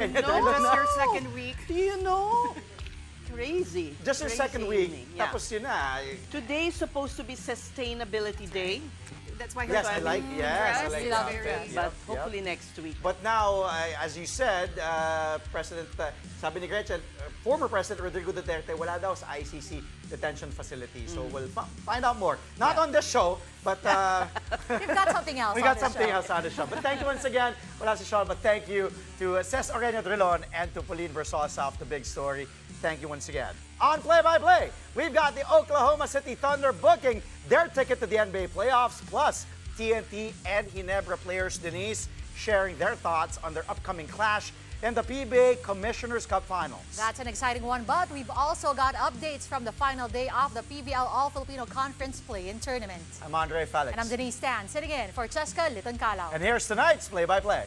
No, just your second week. Do you know? Crazy. Just your Crazy second week, evening. Yeah. tapos yun na. Today is supposed to be Sustainability Day. That's why Yes, I like dressed that. very- But hopefully next week. But now, as you said, President, sabi ni Gretchen, former President Rodrigo Duterte, wala daw sa ICC detention facility. So we'll find out more. Not on this show, but We've got something else. we on got this something show. else on the show. But thank you once again. Wala si Sean, but thank you to Ces Oreno Drilon and to Pauline Versosa of The Big Story. Thank you once again. On Play-by-Play, we've got the Oklahoma City Thunder booking their ticket to the NBA playoffs, plus TNT and Ginebra players Denise sharing their thoughts on their upcoming clash in the PBA Commissioner's Cup Finals. That's an exciting one, but we've also got updates from the final day of the PBL All-Filipino Conference Play-in Tournament. I'm Andre Felix. And I'm Denise Tan, sitting in for Cheska Liton Calao. And here's tonight's Play-by-Play.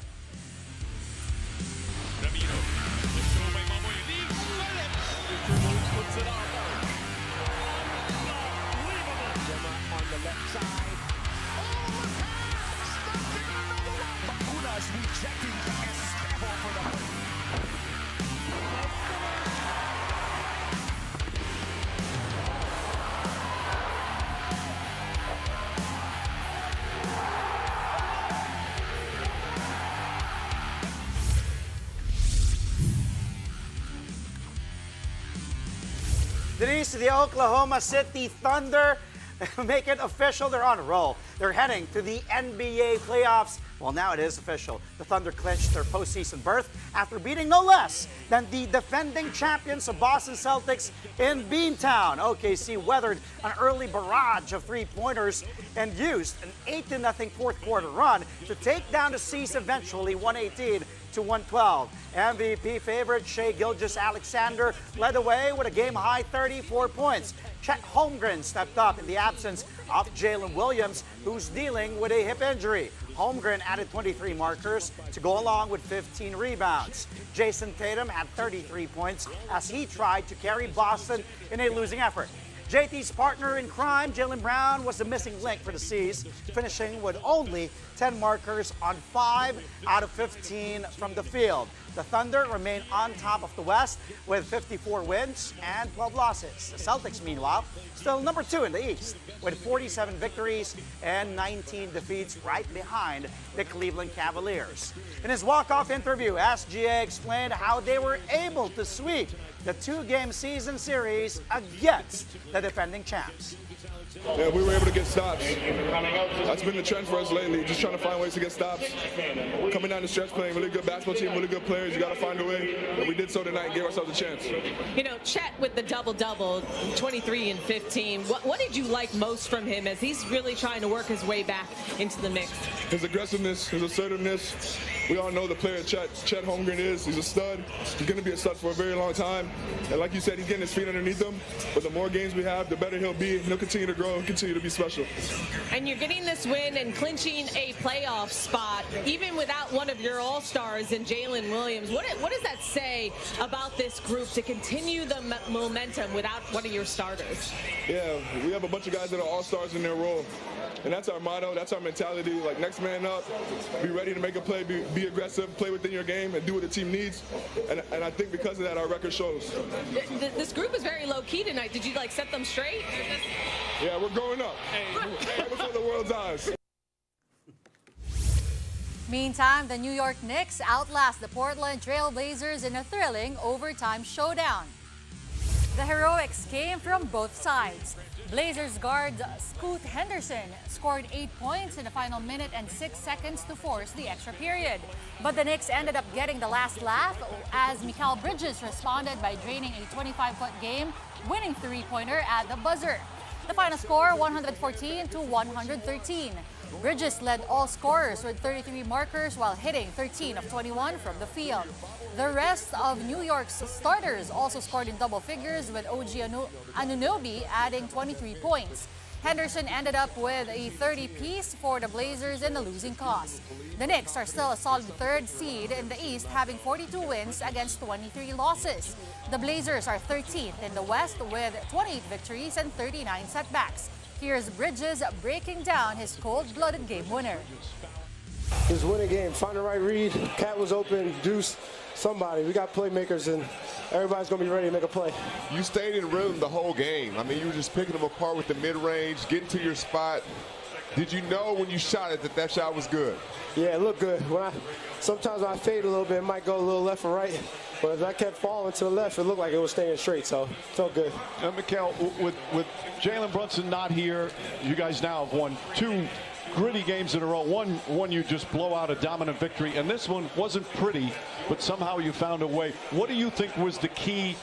Denise, the Oklahoma City Thunder make it official. They're on a roll. They're heading to the NBA playoffs. Well, now it is official. The Thunder clinched their postseason berth after beating no less than the defending champions of Boston Celtics in Beantown. OKC weathered an early barrage of three-pointers and used an 8-0 fourth quarter run to take down the C's eventually 118-112. MVP favorite Shai Gilgeous-Alexander led away with a game-high 34 points. Chet Holmgren stepped up in the absence of Jalen Williams, who's dealing with a hip injury. Holmgren added 23 markers to go along with 15 rebounds. Jason Tatum had 33 points as he tried to carry Boston in a losing effort. JT's partner in crime, Jaylen Brown, was the missing link for the C's, finishing with only 10 markers on 5 out of 15 from the field. The Thunder remain on top of the West with 54 wins and 12 losses. The Celtics, meanwhile, still number 2 in the East with 47 victories and 19 defeats, right behind the Cleveland Cavaliers. In his walk-off interview, SGA explained how they were able to sweep the 2-game season series against the defending champs. Yeah, we were able to get stops. That's been the trend for us lately, just trying to find ways to get stops. Coming down the stretch, playing really good basketball team, really good players, you got to find a way. And we did so tonight and gave ourselves a chance. You know, Chet with the double-double, 23 and 15. What did you like most from him as he's really trying to work his way back into the mix? His aggressiveness, his assertiveness. We all know the player Chet Holmgren is. He's a stud. He's going to be a stud for a very long time. And like you said, he's getting his feet underneath him. But the more games we have, the better he'll be. He'll continue to grow and continue to be special. And you're getting this win and clinching a playoff spot, even without one of your all-stars in Jalen Williams. What does that say about this group to continue the momentum without one of your starters? Yeah, we have a bunch of guys that are all-stars in their role. And that's our motto, that's our mentality. Like, next man up, be ready to make a play, be aggressive, play within your game, and do what the team needs. And I think because of that, our record shows. This group is very low-key tonight. Did you, like, set them straight? Yeah, we're growing up. Hey, before the world's eyes. Meantime, the New York Knicks outlast the Portland Trail Blazers in a thrilling overtime showdown. The heroics came from both sides. Blazers guard Scoot Henderson scored 8 points in the final minute and 6 seconds to force the extra period. But the Knicks ended up getting the last laugh as Mikal Bridges responded by draining a 25-foot game-winning three-pointer at the buzzer. The final score, 114-113. Bridges led all scorers with 33 markers while hitting 13 of 21 from the field. The rest of New York's starters also scored in double figures, with OG Anunoby adding 23 points. Henderson ended up with a 30-piece for the Blazers in the losing cause. The Knicks are still a solid third seed in the East, having 42 wins against 23 losses. The Blazers are 13th in the West with 28 victories and 39 setbacks. Here's Bridges breaking down his cold-blooded game winner. His winning game, find the right read, Cat was open, Deuce somebody. We got playmakers, and everybody's going to be ready to make a play. You stayed in rhythm the whole game. I mean, you were just picking them apart with the mid-range, getting to your spot. Did you know when you shot it that shot was good? Yeah, it looked good. Sometimes when I fade a little bit, it might go a little left or right. But if I kept falling to the left, it looked like it was staying straight, so it felt good. Mikal, with Jalen Brunson not here, you guys now have won 2 gritty games in a row. One you just blow out a dominant victory, and this one wasn't pretty, but somehow you found a way. What do you think was the key,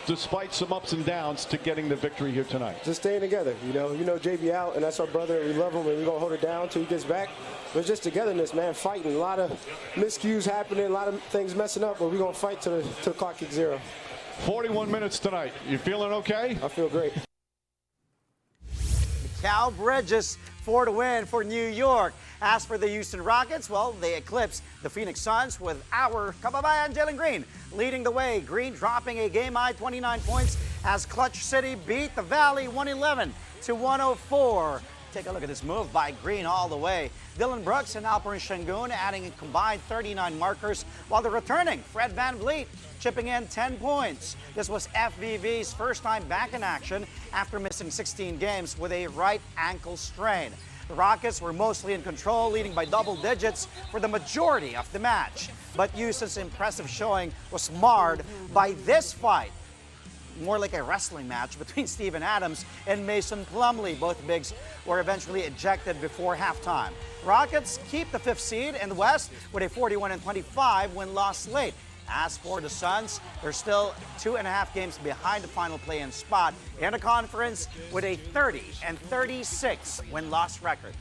despite some ups and downs, to getting the victory here tonight? Just staying together. You know JB out, and that's our brother, and we love him, and we're going to hold it down until he gets back. But it's just togetherness, man, fighting. A lot of miscues happening, a lot of things messing up, but we're going to fight till the clock kicks 0. 41 minutes tonight. You feeling okay? I feel great. Cal Bridges for the win for New York. As for the Houston Rockets, well, they eclipsed the Phoenix Suns with our kababayan Jalen Green leading the way. Green dropping a game-high 29 points as Clutch City beat the Valley 111-104. Take a look at this move by Green all the way. Dylan Brooks and Alperen Şengün adding a combined 39 markers, while the returning Fred VanVleet chipping in 10 points. This was FVV's first time back in action after missing 16 games with a right ankle strain. The Rockets were mostly in control, leading by double digits for the majority of the match. But Houston's impressive showing was marred by this fight. More like a wrestling match between Steven Adams and Mason Plumlee. Both bigs were eventually ejected before halftime. Rockets keep the 5th seed in the West with a 41-25 win-loss late. As for the Suns, they're still 2.5 games behind the final play-in spot in the conference with a 30-36 win-loss record.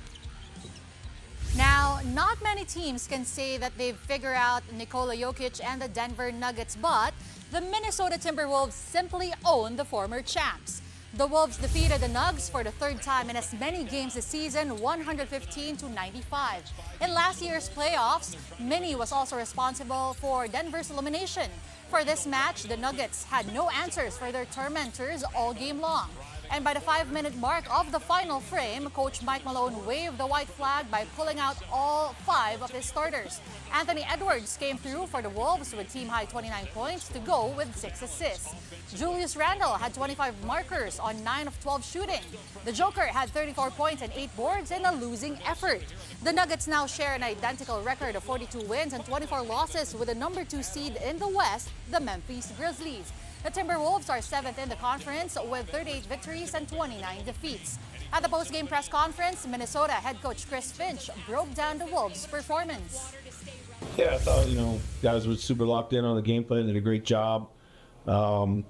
Now, not many teams can say that they've figured out Nikola Jokic and the Denver Nuggets, but the Minnesota Timberwolves simply own the former champs. The Wolves defeated the Nuggets for the 3rd time in as many games this season, 115-95. In last year's playoffs, Minnie was also responsible for Denver's elimination. For this match, the Nuggets had no answers for their tormentors all game long. And by the 5-minute mark of the final frame, Coach Mike Malone waved the white flag by pulling out all 5 of his starters. Anthony Edwards came through for the Wolves with team-high 29 points to go with 6 assists. Julius Randle had 25 markers on 9 of 12 shooting. The Joker had 34 points and 8 boards in a losing effort. The Nuggets now share an identical record of 42 wins and 24 losses with the number 2 seed in the West, the Memphis Grizzlies. The Timberwolves are 7th in the conference with 38 victories and 29 defeats. At the post-game press conference, Minnesota head coach Chris Finch broke down the Wolves' performance. Yeah, I thought, guys were super locked in on the game plan, did a great job. They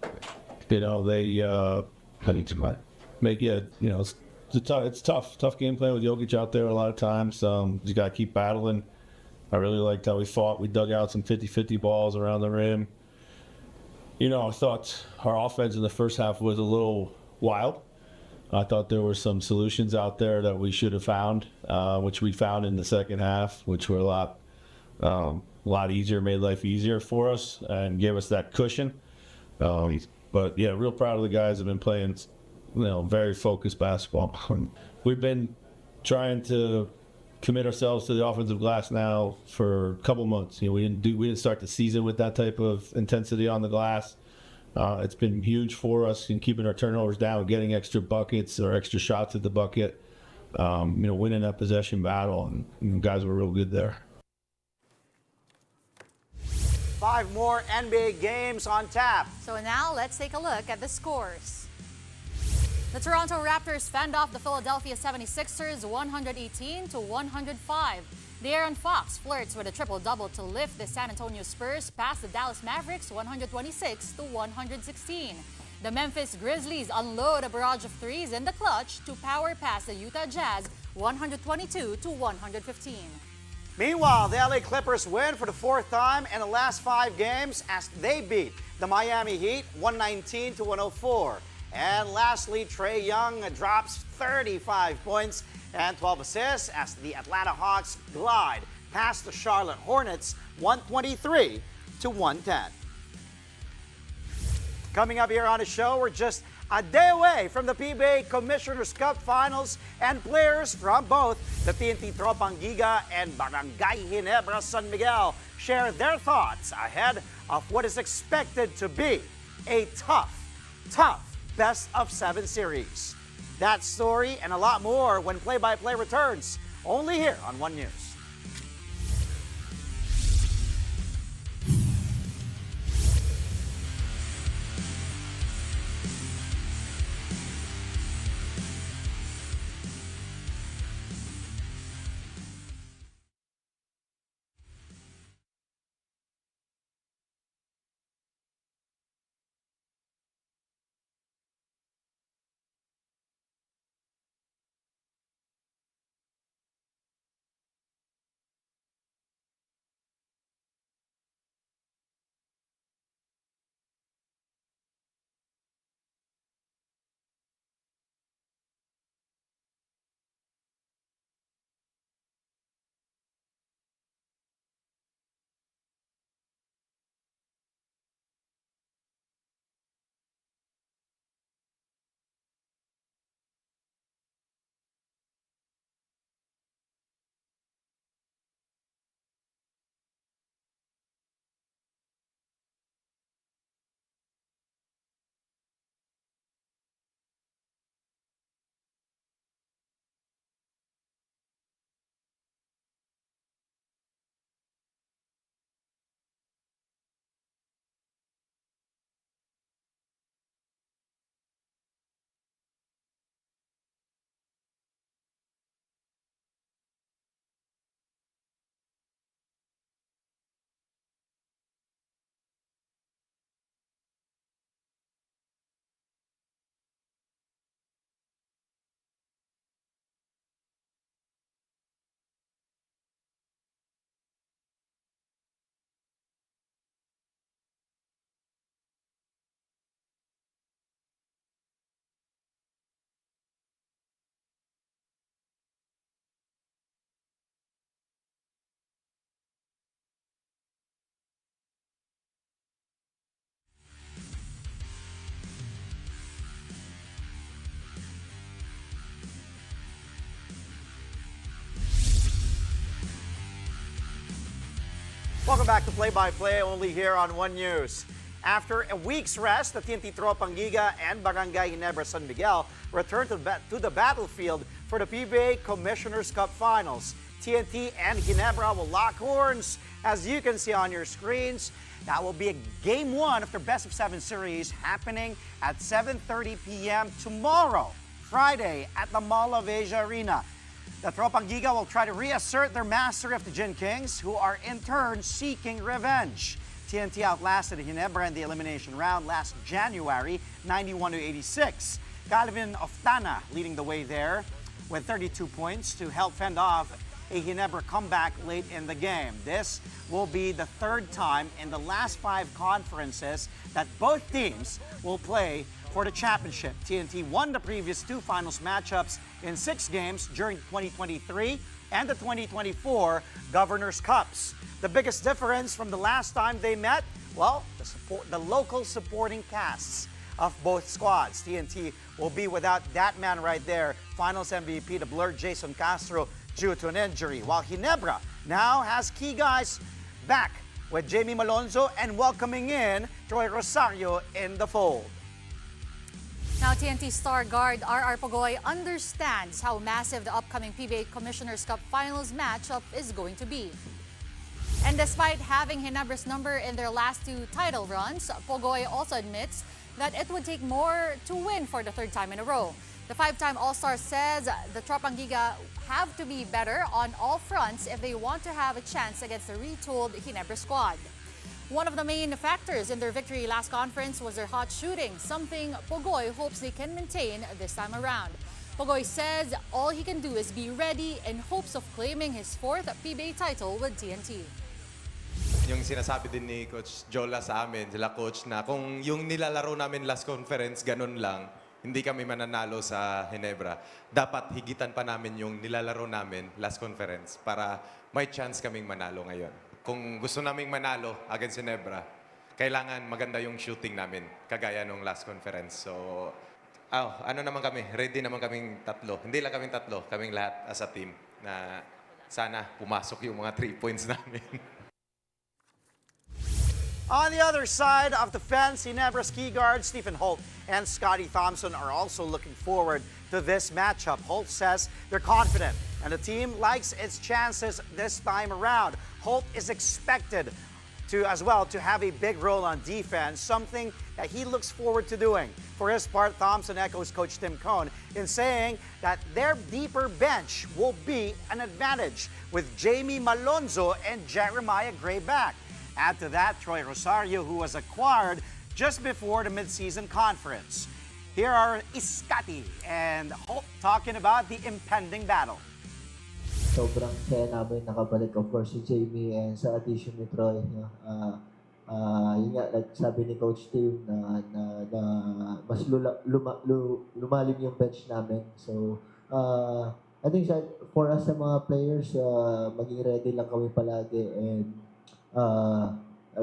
it's tough game plan with Jokic out there a lot of times. You got to keep battling. I really liked how we fought. We dug out some 50-50 balls around the rim. I thought our offense in the first half was a little wild. I thought there were some solutions out there that we should have found, which we found in the second half, which were a lot easier, made life easier for us and gave us that cushion. But yeah, real proud of the guys that have been playing, very focused basketball. We've been trying to commit ourselves to the offensive glass now for a couple months. We didn't start the season with that type of intensity on the glass. It's been huge for us in keeping our turnovers down, getting extra buckets or extra shots at the bucket. Winning that possession battle, and guys were real good there. 5 more NBA games on tap. So now let's take a look at the scores. The Toronto Raptors fend off the Philadelphia 76ers 118-105. De'Aaron Fox flirts with a triple-double to lift the San Antonio Spurs past the Dallas Mavericks 126-116. The Memphis Grizzlies unload a barrage of threes in the clutch to power past the Utah Jazz 122-115. Meanwhile, the LA Clippers win for the 4th time in the last 5 games as they beat the Miami Heat 119-104. And lastly, Trae Young drops 35 points and 12 assists as the Atlanta Hawks glide past the Charlotte Hornets 123-110. Coming up here on the show, we're just a day away from the PBA Commissioner's Cup Finals, and players from both The TNT Tropang Giga and Barangay Ginebra San Miguel share their thoughts ahead of what is expected to be a tough best-of-7 series. That story and a lot more when play-by-play returns, only here on One News. Welcome back to Play-by-Play, only here on One News. After a week's rest, the TNT Tropang Giga and Barangay Ginebra San Miguel returned to the battlefield for the PBA Commissioner's Cup Finals. TNT and Ginebra will lock horns, as you can see on your screens. That will be a Game 1 of their best-of-7 series happening at 7:30 p.m. tomorrow, Friday, at the Mall of Asia Arena. The Tropang Giga will try to reassert their mastery of the Gin Kings, who are in turn seeking revenge. TNT outlasted Ginebra in the elimination round last January, 91-86. Calvin Oftana leading the way there with 32 points to help fend off a Ginebra comeback late in the game. This will be the third time in the last 5 conferences that both teams will play for the championship. TNT won the previous 2 finals matchups in 6 games during 2023 and the 2024 Governor's Cups. The biggest difference from the last time they met, well, the local supporting casts of both squads. TNT will be without that man right there, Finals MVP, the blurred Jason Castro, due to an injury, while Ginebra now has key guys back with Jamie Malonzo and welcoming in Troy Rosario in the fold. Now, TNT star guard R.R. Pogoy understands how massive the upcoming PBA Commissioner's Cup Finals matchup is going to be. And despite having Ginebra's number in their last 2 title runs, Pogoy also admits that it would take more to win for the 3rd time in a row. The 5-time All-Star says the Tropang Giga have to be better on all fronts if they want to have a chance against the retooled Ginebra squad. One of the main factors in their victory last conference was their hot shooting, something Pogoy hopes they can maintain this time around. Pogoy says all he can do is be ready in hopes of claiming his 4th PBA title with TNT. Yung sinasabi din ni Coach Jola sa amin, sila Coach, na kung yung nilalaro namin last conference, ganun lang, hindi kami mananalo sa Ginebra. Dapat higitan pa namin yung nilalaro namin last conference para may chance kaming manalo ngayon. Kung gusto naming manalo against Ginebra, kailangan maganda yung shooting namin, kagaya nung last conference. So, ano naman kami, ready naman kaming tatlo. Hindi lang kaming tatlo, kaming lahat as a team. na sana pumasok yung mga 3 points namin. On the other side of the fence, Ginebra's key guards Stephen Holt and Scotty Thompson are also looking forward to this matchup. Holt says they're confident and the team likes its chances this time around. Holt is expected to have a big role on defense, something that he looks forward to doing. For his part, Thompson echoes Coach Tim Cohn in saying that their deeper bench will be an advantage with Jamie Malonzo and Jeremiah Gray back. Add to that Troy Rosario, who was acquired just before the midseason conference. Here are Iskati and Holt talking about the impending battle. Sobrang saya namin nakabalik, of course, si Jamie and sa addition ni Troy. Yun nga, like sabi ni Coach Tim na mas lumalim yung bench namin. So, I think for us sa mga players, maging ready lang kami palagi. And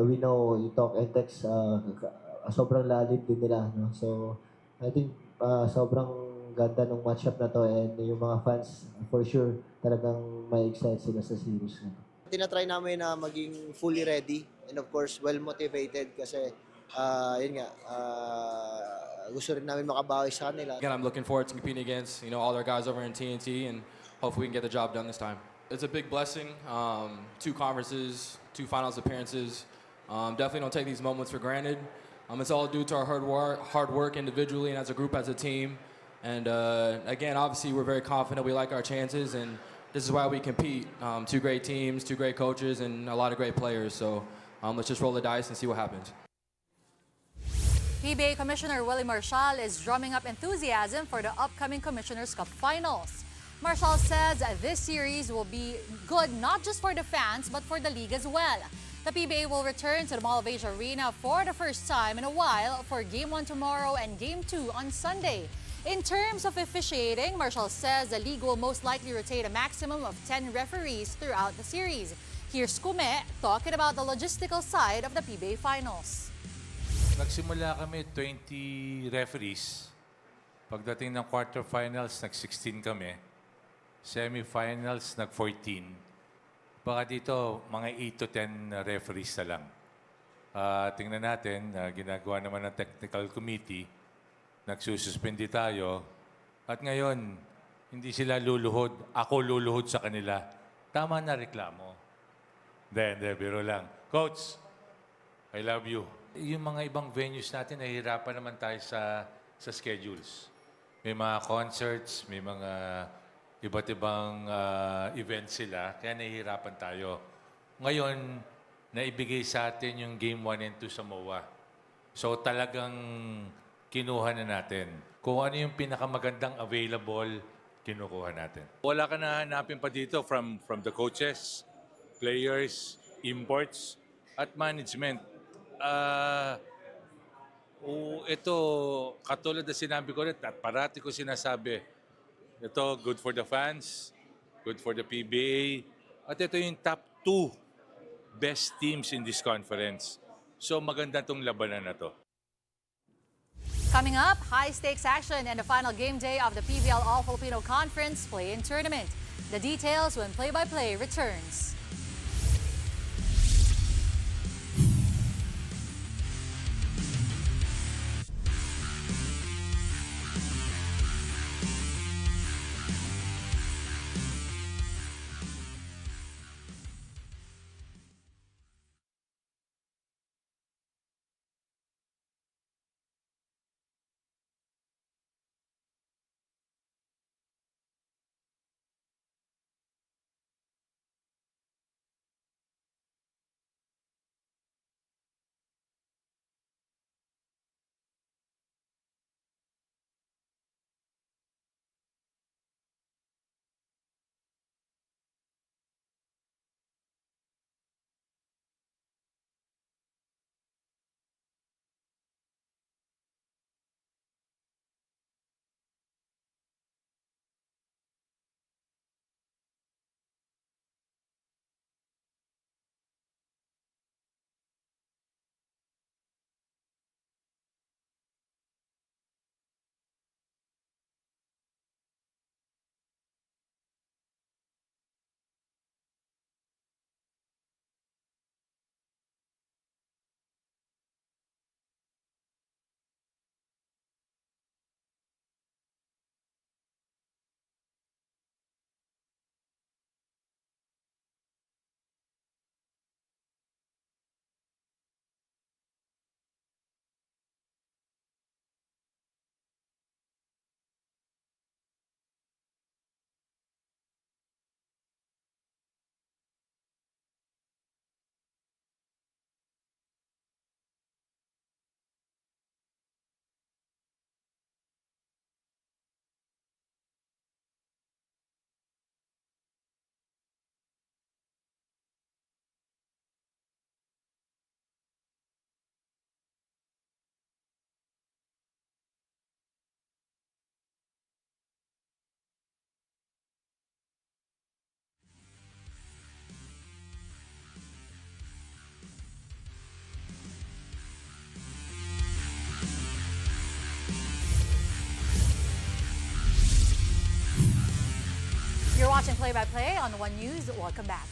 we know you talk and text, sobrang lalim din nila. No? So, I think sobrang ganda ng matchup na to and yung mga fans, for sure, talagang may excite sila sa series na to. Tinatry namin na maging fully ready and of course well-motivated kasi yun nga, gusto rin namin makabawi sa kanila. Again, I'm looking forward to competing against all our guys over in TNT and hopefully we can get the job done this time. It's a big blessing. 2 conferences, 2 finals appearances. Definitely don't take these moments for granted. It's all due to our hard work individually and as a group, as a team. And again, obviously, we're very confident. We like our chances, and this is why we compete. 2 great teams, 2 great coaches, and a lot of great players. So let's just roll the dice and see what happens. PBA Commissioner Willie Marshall is drumming up enthusiasm for the upcoming Commissioner's Cup Finals. Marshall says this series will be good not just for the fans, but for the league as well. The PBA will return to the Mall of Asia Arena for the first time in a while for Game 1 tomorrow and Game 2 on Sunday. In terms of officiating, Marshall says the league will most likely rotate a maximum of 10 referees throughout the series. Here's Kume talking about the logistical side of the PBA Finals. Nagsimula kami 20 referees. Pagdating ng quarterfinals, nag-16 kami. Semifinals, nag-14. Baka dito, mga 8 to 10 referees na lang. Tingnan natin, ginagawa naman ng technical committee. Nagsususpindi tayo. At ngayon, hindi sila luluhod. Ako luluhod sa kanila. Tama na reklamo. Hindi, biro lang. Coach, I love you. Yung mga ibang venues natin, nahihirapan naman tayo sa schedules. May mga concerts, may mga iba't ibang events sila, kaya nahihirapan tayo. Ngayon, naibigay sa atin yung Game 1 and 2 sa MOA. So talagang kinuha na natin. Kung ano yung pinakamagandang available, kinukuha natin. Wala ka na hanapin pa dito from the coaches, players, imports, at management. Ito, katulad na sinabi ko ulit, at parati ko sinasabi, ito, good for the fans, good for the PBA, at ito yung top 2 best teams in this conference. So maganda itong labanan na to. Coming up, high-stakes action and the final game day of the PBL All-Filipino Conference Play-In Tournament. The details when Play-by-Play returns. watching Play-by-Play on One News. Welcome back.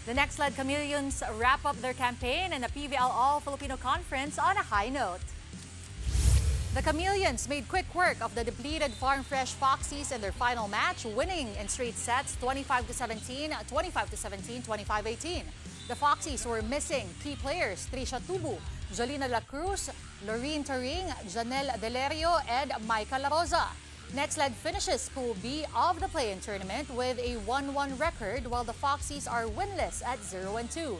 The Knicks-led Chameleons wrap up their campaign in the PVL All-Filipino Conference on a high note. The Chameleons made quick work of the depleted Farm Fresh Foxies in their final match, winning in straight sets 25-17, 25-17, 25-18. The Foxies were missing key players Trisha Tubu, Jolina La Cruz, Lorene Taring, Janelle Delerio, and Micah La Rosa. Knicks-led finishes Pool B of the play-in tournament with a 1-1 record, while the Foxies are winless at 0-2.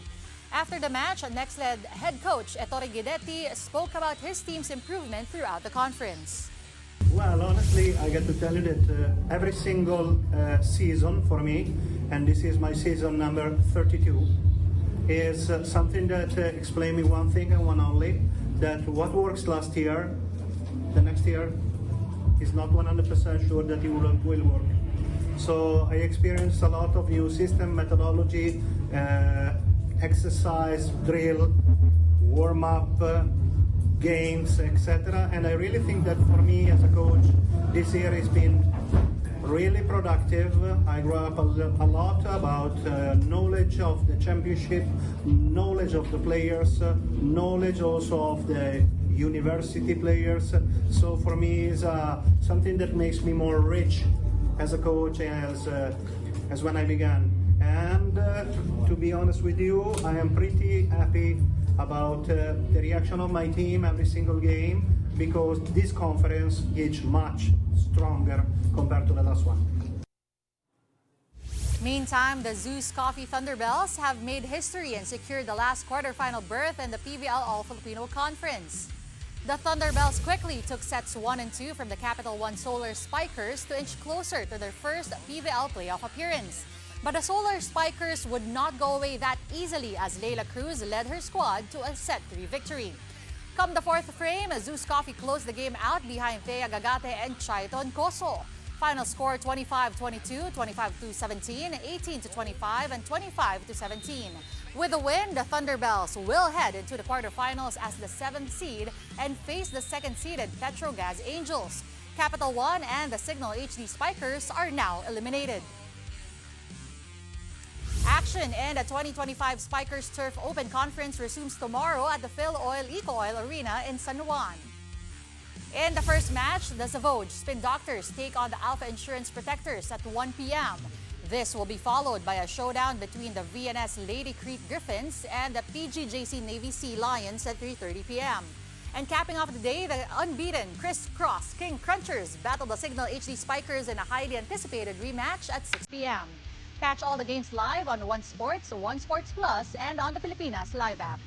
After the match, Knicks-led head coach Ettore Guidetti spoke about his team's improvement throughout the conference. Well, honestly, I get to tell you that every single season for me, and this is my season number 32, is something that explains me one thing and one only, that what works last year, the next year, is not 100% sure that it will work. So I experienced a lot of new system, methodology, exercise, drill, warm-up, games, etc. And I really think that for me as a coach, this year has been really productive. I grew up a lot about knowledge of the championship, knowledge of the players, knowledge also of the university players. So for me, it's something that makes me more rich as a coach as when I began. And to be honest with you, I am pretty happy about the reaction of my team every single game, because this conference is much stronger compared to the last one. Meantime, the Zeus Coffee Thunderbells have made history and secured the last quarterfinal berth in the PVL All-Filipino Conference. The Thunderbells quickly took sets 1 and 2 from the Capital One Solar Spikers to inch closer to their first PVL playoff appearance. But the Solar Spikers would not go away that easily as Leila Cruz led her squad to a set 3 victory. Come the fourth frame, Zeus Coffee closed the game out behind Thea Gagate and Chaiton Coso. Final score 25-22, 25-17, 18-25, and 25-17. With a win, the Thunderbells will head into the quarterfinals as the 7th seed and face the 2nd-seeded Petrogaz Angels. Capital One and the Signal HD Spikers are now eliminated. Action in the 2025 Spikers Turf Open Conference resumes tomorrow at the Phil Oil Eco Oil Arena in San Juan. In the first match, the Savoj Spin Doctors take on the Alpha Insurance Protectors at 1 p.m. This will be followed by a showdown between the VNS Lady Crete Griffins and the PGJC Navy Sea Lions at 3:30 p.m. And capping off the day, the unbeaten Criss Cross King Crunchers battle the Signal HD Spikers in a highly anticipated rematch at 6 p.m. Catch all the games live on One Sports, One Sports Plus, and on the Pilipinas Live app.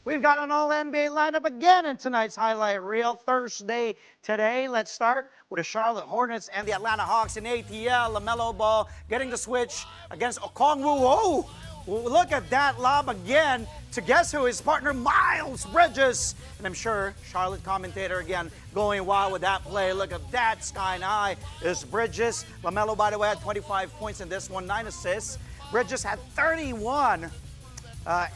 We've got an all-NBA lineup again in tonight's highlight reel. Thursday today. Let's start with the Charlotte Hornets and the Atlanta Hawks in ATL. LaMelo Ball getting the switch against Okongwu. Oh, look at that lob again to guess who? His partner, Miles Bridges. And I'm sure Charlotte commentator again going wild with that play. Look at that, sky high is Bridges. LaMelo, by the way, had 25 points in this one, 9 assists. Bridges had 31.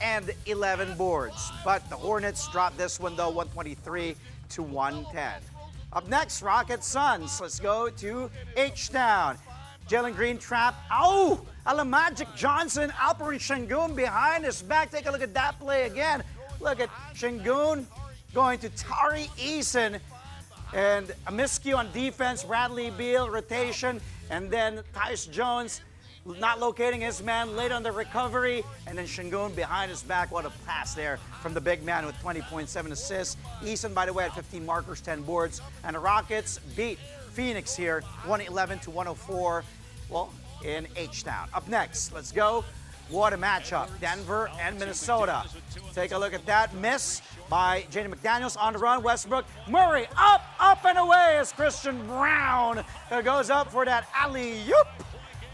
And 11 boards. But the Hornets dropped this one, though, 123-110. Up next, Rockets Suns. Let's go to H-Town. Jalen Green trap. Oh! Magic Johnson, Alperen Sengun behind his back. Take a look at that play again. Look at Sengun going to Tari Eason. And a miscue on defense. Bradley Beal, rotation. And then Tyus Jones not locating his man late on the recovery, and then Sengun behind his back. What a pass there from the big man with 20.7 assists. Eason, by the way, had 15 markers, 10 boards, and the Rockets beat Phoenix here, 111-104, well, in H-Town. Up next, let's go. What a matchup, Denver and Minnesota. Take a look at that miss by Jaden McDaniels on the run. Westbrook, Murray, up and away as Christian Brown goes up for that alley-oop.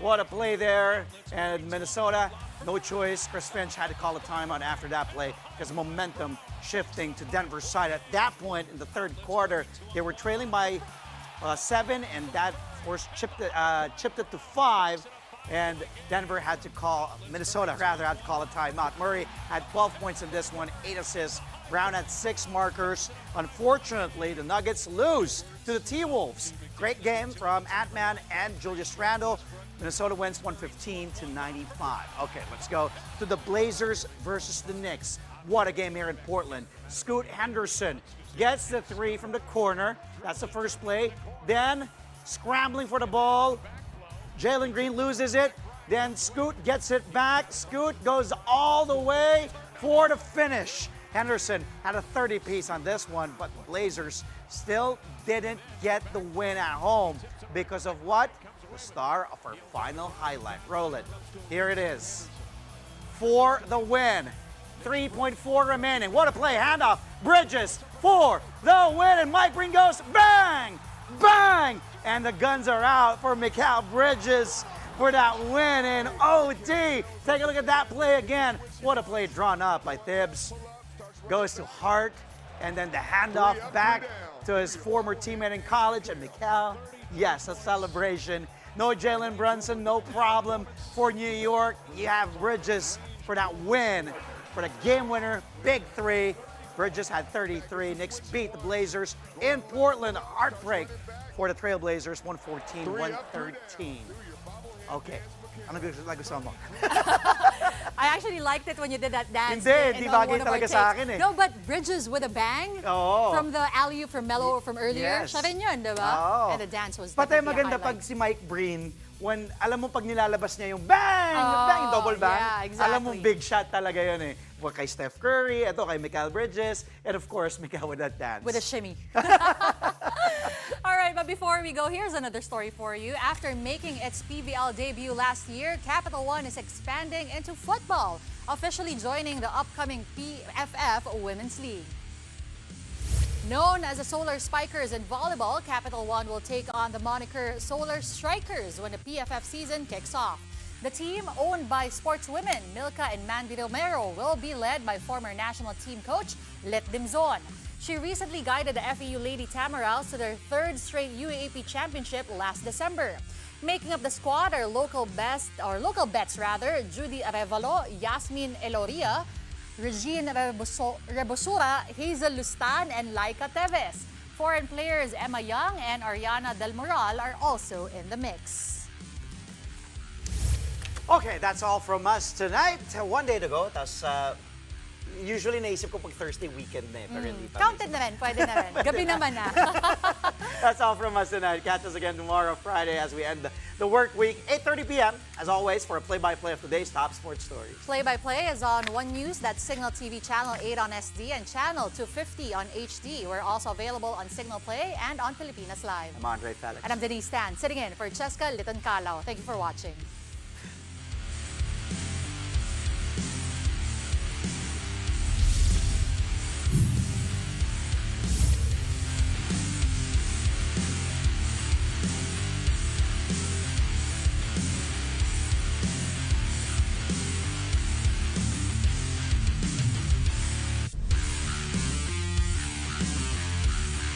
What a play there, and Minnesota, no choice. Chris Finch had to call a timeout after that play because momentum shifting to Denver's side. At that point in the third quarter, they were trailing by 7, and that, of course, chipped it to 5. And Minnesota rather, had to call a timeout. Murray had 12 points in this one, 8 assists. Brown had 6 markers. Unfortunately, the Nuggets lose to the T-Wolves. Great game from Ant-Man and Julius Randle. Minnesota wins 115-95. Okay, let's go to the Blazers versus the Knicks. What a game here in Portland. Scoot Henderson gets the 3 from the corner. That's the first play. Then, scrambling for the ball, Jalen Green loses it. Then Scoot gets it back. Scoot goes all the way for the finish. Henderson had a 30-piece on this one, but the Blazers still didn't get the win at home because of what? The star of our final highlight. Roll it. Here it is. For the win. 3.4 remaining. What a play. Handoff. Bridges for the win. And Mike Green goes bang! Bang! And the guns are out for Mikal Bridges for that win in OT. Take a look at that play again. What a play drawn up by Thibs. Goes to Hart, and then the handoff back to his former teammate in college, and Mikal. Yes, a celebration. No Jalen Brunson, no problem for New York. You have Bridges for that win, for the game winner, big 3. Bridges had 33. Knicks beat the Blazers in Portland. Heartbreak for the Trailblazers, 114-113. Okay. Ano gusto mo? I actually liked it when you did that dance. Hindi bagay talaga sa akin eh. No, but Bridges with a bang from the alley-oop from Melo from earlier. Yes. Siya rin yun, di ba? Oo. And the dance was Patay definitely a maganda highlight. pag si Mike Breen, when alam mo pag nilalabas niya yung bang, bang, double bang. yeah, exactly. Alam mo big shot talaga yun eh. Well, kay Steph Curry, ito kay Mikal Bridges, and of course, Mikal with that dance. With a shimmy. All right, but before we go, here's another story for you. After making its PBL debut last year, Capital One is expanding into football, officially joining the upcoming PFF Women's League. Known as the Solar Spikers in volleyball, Capital One will take on the moniker Solar Strikers when the PFF season kicks off. The team, owned by sportswomen Milka and Mandy Romero, will be led by former national team coach Lit Dimzon. She recently guided the FEU Lady Tamarals to their 3rd straight UAAP championship last December. Making up the squad are local bets, Judy Arevalo, Yasmin Eloria, Regine Rebosura, Hazel Lustan, and Laika Teves. Foreign players Emma Young and Ariana Del Moral are also in the mix. Okay, that's all from us tonight. One day to go. Tas, usually naisip ko pag Thursday weekend na eh, pero hindi pa. Counted na rin, pwede na rin. Gabi naman na. That's all from us tonight. Catch us again tomorrow, Friday, as we end the work week, 8:30 p.m. As always, for a play-by-play of today's top sports stories. Play-by-play is on One News, that's Signal TV Channel 8 on SD and Channel 250 on HD. We're also available on Signal Play and on Pilipinas Live. I'm Andre Felix. And I'm Denise Tan, sitting in for Cheska Liton-Calao. Thank you for watching.